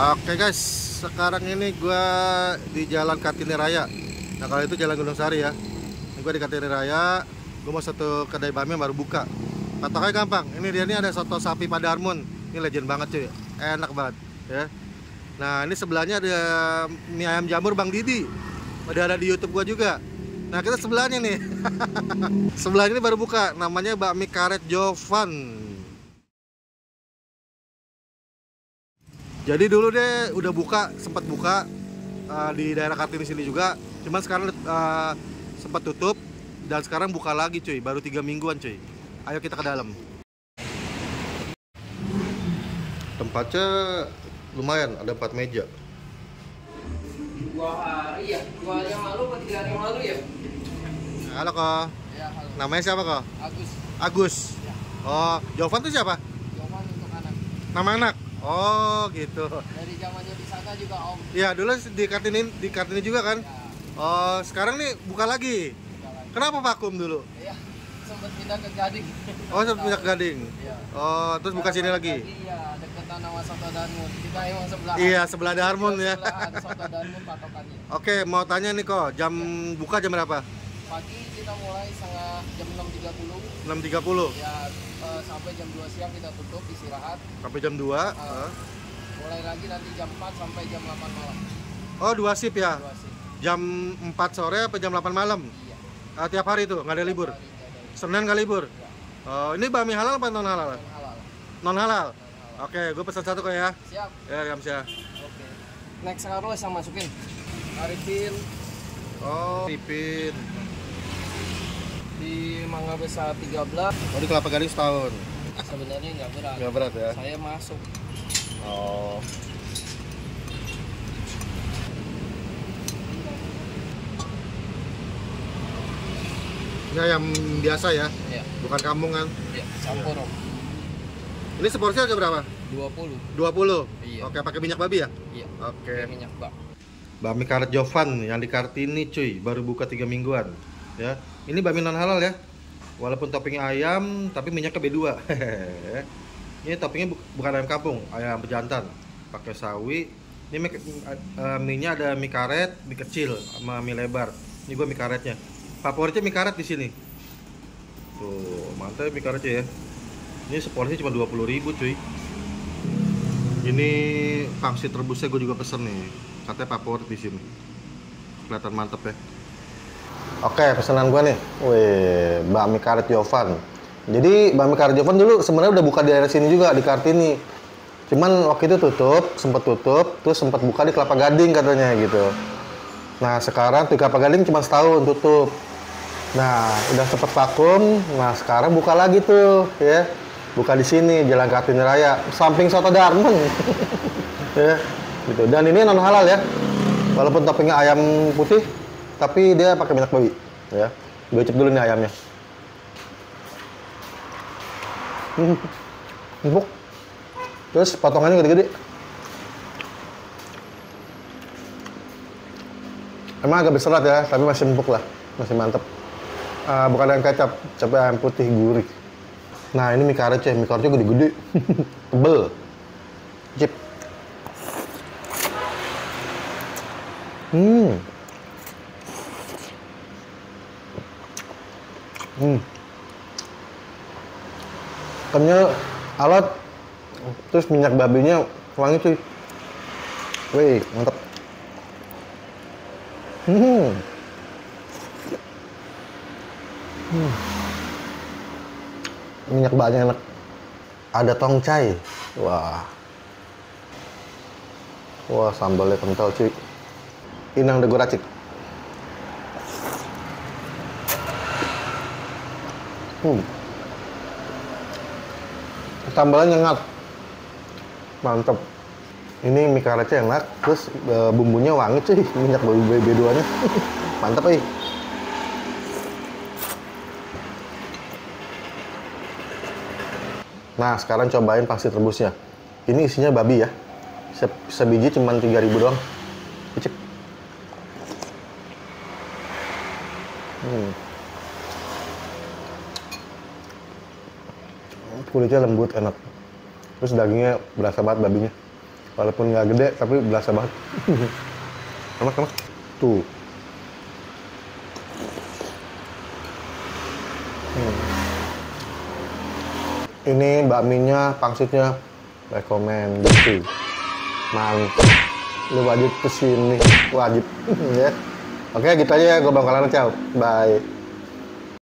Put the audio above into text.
Oke guys, sekarang ini gue di Jalan Kartini Raya. Nah kalau itu Jalan Gunung Sari ya. Ini gue di Kartini Raya. Gue mau satu kedai bami yang baru buka. Patoknya gampang. Ini dia nih ada soto sapi Padarmun. Ini legend banget cuy. Enak banget ya. Nah ini sebelahnya ada mie ayam jamur Bang Didi. Udah ada di YouTube gue juga. Nah kita sebelahnya nih. Sebelahnya ini baru buka. Namanya bakmi karet Jovan. Jadi dulu deh udah buka, sempat buka di daerah Kartini sini juga. Cuman sekarang sempat tutup dan sekarang buka lagi cuy, baru 3 mingguan cuy. Ayo kita ke dalam. Tempatnya lumayan, ada 4 meja. 2 hari ya? 2 hari yang lalu atau 3 hari yang lalu ya? Halo kok. Ya, halo. Namanya siapa kok? Agus. Agus. Ya. Oh, Jovan tuh siapa? Jovan untuk anak. Nama anak? Oh gitu. Dari zamannya di sana juga Om. Iya dulu di Kartini juga kan? Ya, Oh sekarang nih buka lagi. buka lagi. Kenapa vakum dulu? Iya, sempat pindah ke Gading. Oh sempat pindah ke Gading. Iya. Oh terus buka sini lagi? Iya, deketan sama Soto Darmun. Kita emang sebelah. Iya sebelah Darmun ya. Sebelahan Soto Darmun patokannya. Oke mau tanya nih kok jam buka jam berapa? Pagi kita mulai jam 6.30. 6.30 Ya, sampai jam 2 siang kita tutup istirahat. sampai jam 2. Mulai lagi nanti jam 4 sampai jam 8 malam. Oh 2 shift ya? 2 sih. Jam 4 sore apa jam 8 malam? Iya. Tiap hari itu nggak ada libur? Hari nggak ada libur. Senin nggak libur? Ya, Oh ini bakmi halal apa non halal? dan halal. Non halal? Dan halal. Oke gue pesan satu kok ya. Siap. Ya kamsia. Oke. Next sekarang saya masukin. Arifin Oh Pipin. di Mangga Besar 13. Oh di Kelapa Gading setahun. Sebenarnya nggak berat. Nggak berat ya? Saya masuk. Oh. Ini ayam biasa ya? Iya. Bukan kampungan. Iya. Campur Om. Ini seporsi harga berapa? 20. 20? Iya. Oke, pakai minyak babi ya? Iya. Oke. Pakai minyak bak. Bakmi karet Jovan yang di Kartini cuy, baru buka 3 mingguan. Ya. Ini bakmi non halal ya. Walaupun toppingnya ayam, tapi minyaknya B2. Ini toppingnya bukan ayam kampung, ayam pejantan. Pakai sawi. Ini mie-nya ada mie karet, mie kecil sama mie lebar. Ini gua mie karetnya. Favoritnya mie karet di sini. Tuh, mantap mie karetnya ya. Ini seporsi cuma 20.000 cuy. Ini pangsit rebusnya gue juga pesen nih. Katanya favorit di sini. Kelihatan mantep ya. Oke, pesanan gue nih. Wih, bakmi karet Jovan. Jadi bakmi karet Jovan dulu sebenarnya udah buka di daerah sini juga di Kartini. Cuman waktu itu sempat tutup, terus sempat buka di Kelapa Gading katanya gitu. Nah, sekarang di Kelapa Gading cuma setahun tutup. Nah, udah sempet vakum. Nah, sekarang buka lagi tuh, ya. Buka di sini Jalan Kartini Raya, samping Soto Darmun. Ya, gitu. Dan ini non halal ya. Walaupun toppingnya ayam putih, tapi dia pakai minyak babi, ya. Gue cek dulu nih ayamnya. Empuk. Terus potongannya gede-gede. Emang agak berserat ya, tapi masih empuk lah, masih mantep. Bukan ayam kecap, tapi ayam putih gurih. Nah ini mie karet ya, mie karetnya gede-gede, tebel. Cip. Kenyal, alat, terus minyak babinya wangi cuy. Wih, mantap. Minyak baknya enak. Ada tongcai. Wah. Wah, sambalnya kental cuy. Inang dagu racik. Sambalnya nyengat. Mantap. Ini mie karetnya enak, terus bumbunya wangi cuy, minyak babi B2-nya. Mantap ih. Nah, sekarang cobain pangsit rebusnya. Ini isinya babi ya. Sebiji cuma 3.000 doang. Icip. Kulitnya lembut, enak. Terus dagingnya berasa banget babinya. Walaupun nggak gede, tapi berasa banget. Enak. Tuh. Ini bakminya, pangsitnya rekomendasi. Mantap. Lu wajib kesini, wajib. Ya. Oke, gitu aja ya. Gue Bang Kalana, ciao. Bye.